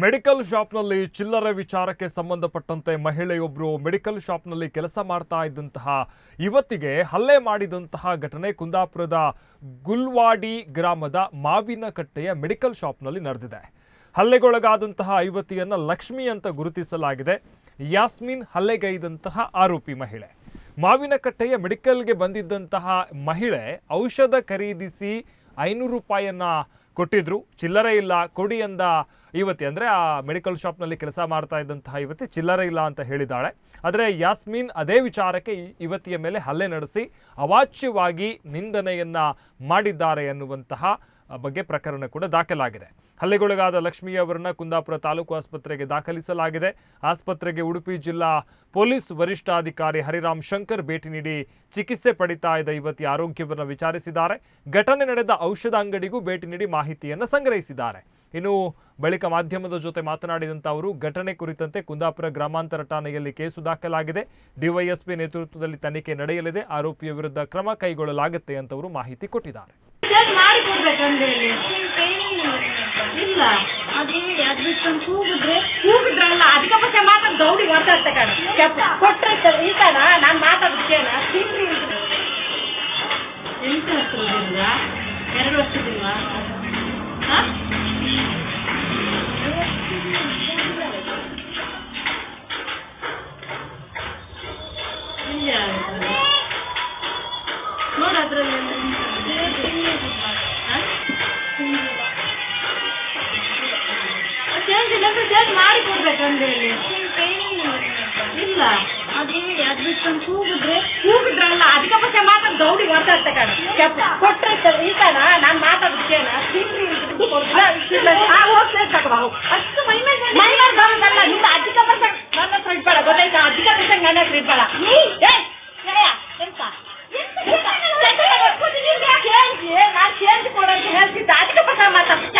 Medical ಶಾಪ್ನಲ್ಲಿ ಚಿಲ್ಲರೆ ವಿಚಾರಕ್ಕೆ ಸಂಬಂಧಪಟ್ಟಂತೆ ಮಹಿಳೆಯೊಬ್ಬರು ಮೆಡಿಕಲ್ ಶಾಪ್ನಲ್ಲಿ ಕೆಲಸ ಮಾಡ್ತಾ ಇದ್ದಂತಹ ಯುವತಿಗೆ ಹಲ್ಲೆ ಮಾಡಿದಂತಹ ಘಟನೆ ಕುಂದಾಪುರದ ಗುಲ್ವಾಡಿ ಗ್ರಾಮದ ಮಾವಿನಕಟ್ಟೆಯ ಮೆಡಿಕಲ್ ಶಾಪ್ನಲ್ಲಿ ನಡೆದಿದೆ. ಹಲ್ಲೆಗೊಳಗಾದಂತಹ ಯುವತಿಯನ್ನ ಲಕ್ಷ್ಮಿ ಅಂತ ಗುರುತಿಸಲಾಗಿದೆ. ಯಾಸ್ಮಿನ್ ಹಲ್ಲೆಗೈದಂತಹ ಆರೋಪಿ ಮಹಿಳೆ. ಮಾವಿನಕಟ್ಟೆಯ ಮೆಡಿಕಲ್ಗೆ ಬಂದಿದ್ದಂತಹ ಮಹಿಳೆ ಔಷಧ ಖರೀದಿಸಿ 500 ರೂಪಾಯಿಯನ್ನ ಕೊಟ್ಟಿದ್ರು. ಚಿಲ್ಲರೆ ಇಲ್ಲ ಕೊಡಿ ಅಂದ ಯುವತಿ, ಅಂದರೆ ಆ ಮೆಡಿಕಲ್ ಶಾಪ್ನಲ್ಲಿ ಕೆಲಸ ಮಾಡ್ತಾ ಇದ್ದಂತಹ ಯುವತಿ ಚಿಲ್ಲರೆ ಇಲ್ಲ ಅಂತ ಹೇಳಿದ್ದಾಳೆ. ಆದರೆ ಯಾಸ್ಮಿನ್ ಅದೇ ವಿಚಾರಕ್ಕೆ ಯುವತಿಯ ಮೇಲೆ ಹಲ್ಲೆ ನಡೆಸಿ ಅವಾಚ್ಯವಾಗಿ ನಿಂದನೆಯನ್ನ ಮಾಡಿದ್ದಾರೆ ಎನ್ನುವಂತಹ ಬಗ್ಗೆ ಪ್ರಕರಣ ಕೂಡ ದಾಖಲಾಗಿದೆ. ಹಲ್ಲೆಗೊಳಗಾದ ಲಕ್ಷ್ಮಿಯವರನ್ನ ಕುಂದಾಪುರ ತಾಲೂಕು ಆಸ್ಪತ್ರೆಗೆ ದಾಖಲಿಸಲಾಗಿದೆ. ಆಸ್ಪತ್ರೆಗೆ ಉಡುಪಿ ಜಿಲ್ಲಾ ಪೊಲೀಸ್ ವರಿಷ್ಠಾಧಿಕಾರಿ ಹರಿರಾಮ್ ಶಂಕರ್ ಭೇಟಿ ನೀಡಿ ಚಿಕಿತ್ಸೆ ಪಡಿತಾ ಇದ್ದ ಯುವತಿಯ ಆರೋಗ್ಯವನ್ನು ವಿಚಾರಿಸಿದ್ದಾರೆ. ಘಟನೆ ನಡೆದ ಔಷಧ ಅಂಗಡಿಗೂ ಭೇಟಿ ನೀಡಿ ಮಾಹಿತಿಯನ್ನು ಸಂಗ್ರಹಿಸಿದ್ದಾರೆ. ಇನ್ನು ಬಳಿಕ ಮಾಧ್ಯಮದ ಜೊತೆ ಮಾತನಾಡಿದಂತ ಅವರು ಘಟನೆ ಕುರಿತಂತೆ ಕುಂದಾಪುರ ಗ್ರಾಮಾಂತರ ಠಾಣೆಯಲ್ಲಿ ಕೇಸು ದಾಖಲಾಗಿದೆ. ಡಿವೈಎಸ್ಪಿ ನೇತೃತ್ವದಲ್ಲಿ ತನಿಖೆ ನಡೆಯಲಿದೆ. ಆರೋಪಿಯ ವಿರುದ್ಧ ಕ್ರಮ ಕೈಗೊಳ್ಳಲಾಗುತ್ತೆ ಅಂತ ಅವರು ಮಾಹಿತಿ ಕೊಟ್ಟಿದ್ದಾರೆ. ಇಲ್ಲ ಅದು ಕೂಗಿದ್ರಲ್ಲ ಅದಕ್ಕೆ ಪಕ್ಷ ಮಾತ್ರ ಗೌಡಿ ಮಾತಾಡ್ತಾ ಕೊಟ್ಟರೆ ಈತನ ನಾನು ಮಾತಾಡ್ತೇನ ಎಂಟು ವರ್ಷದಿಲ್ವಾ 2 ವರ್ಷದಿಲ್ವಾ ನೋಡಿ ಅದ್ರಲ್ಲಿ ಚೇಂಜ್ ಮಾಡಿ ಕೊಡ್ಬೇಕಂದ್ರೆ ಇಲ್ಲ ಅದು ಕೂಗಿದ್ರಲ್ಲ ಅದಕ್ಕೆ ಪಕ್ಷ ಮಾತ್ರ ಗೌಡಿ ಮಾತಾಡ್ತಾ ಕೊಟ್ಟರೆ ಈತನ ನಾನು ಮಾತಾಡ್ತೇನ ಅಷ್ಟು ಮೈಮೇಲೆ ನಿಮ್ದು ಅಧಿಕ ಪಕ್ಷ ನನ್ನ ಹತ್ರ ಇಡ್ಬೇಡ, ಗೊತ್ತಾಯ್ತಾ? ಅಧಿಕ ಪಕ್ಷ ನನ್ನ ಹತ್ರ ಇಡ್ಬೇಡ. ನಾನು ಚೇಂಜ್ ಕೊಡೋಕೆ ಹೇಳ್ತಿದ್ದ ಅಧಿಕ ಪಕ್ಷ ಮಾತಾಡ್ತೀನಿ.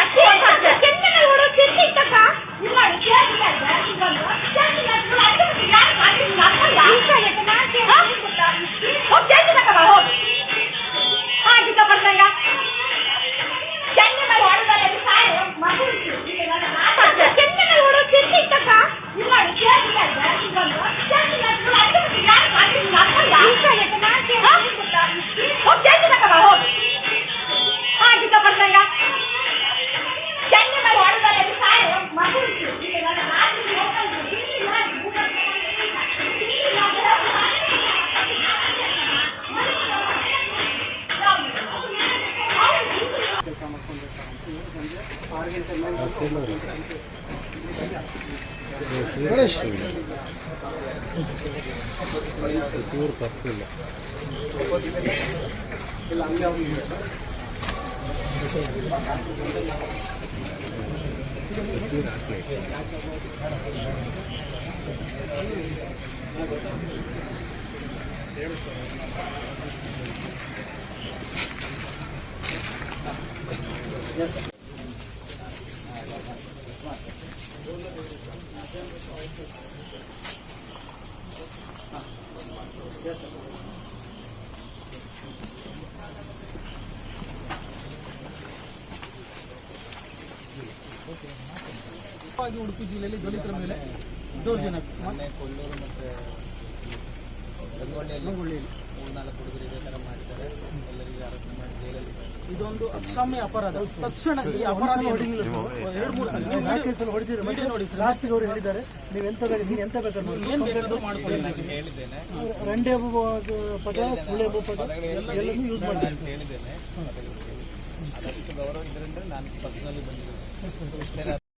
ಉಡುಪಿ ಜಿಲ್ಲೆಯಲ್ಲಿ ದಲಿತರ ಮೇಲೆ ದೌರ್ಜನ್ಯ ಕೊಲ್ಲೂರು ಮತ್ತು ರಂಗೋಳಿಯಲ್ಲಿ 3-4 ಹುಡುಗರು ಇದೇ ಥರ ಮಾಡಿದ್ದಾರೆ. ಎಲ್ಲರಿಗೂ ಅರೆಸ್ಟ್ ಮಾಡಿ ಜೈಲಲ್ಲಿ ಇದೊಂದು ಅಕ್ಷಮ್ಯ ಅಪರಾಧ. ತಕ್ಷಣ ಈ ಅಪರಾಧ 2-3 ಸಲ ಹೊಡೆದಿದ್ದೀರಿ ನೋಡಿ. ಲಾಸ್ಟಿಗೆ ಅವರು ಹೇಳಿದ್ದಾರೆ ನೀವು ಎಂತ ಬೇಕಾದ್ರೂ ಏನು ಬೇಕಾದ್ರೂ ಮಾಡ್ಕೊಳ್ಳಿ ಅಂತ ಹೇಳಿದ್ದೇನೆ. ರಂಡೆ ಪದ ಸುಳ್ಳೆ ಪದ ಎಲ್ಲನೂ ಯೂಸ್ ಮಾಡಿ ಹೇಳಿದ್ದೇನೆ. ಅದಕ್ಕೆ ಗೌರವ ಇದರಿಂದ ನಾನು ಪರ್ಸನಲಿ ಬಂದಿದ್ದೇನೆ.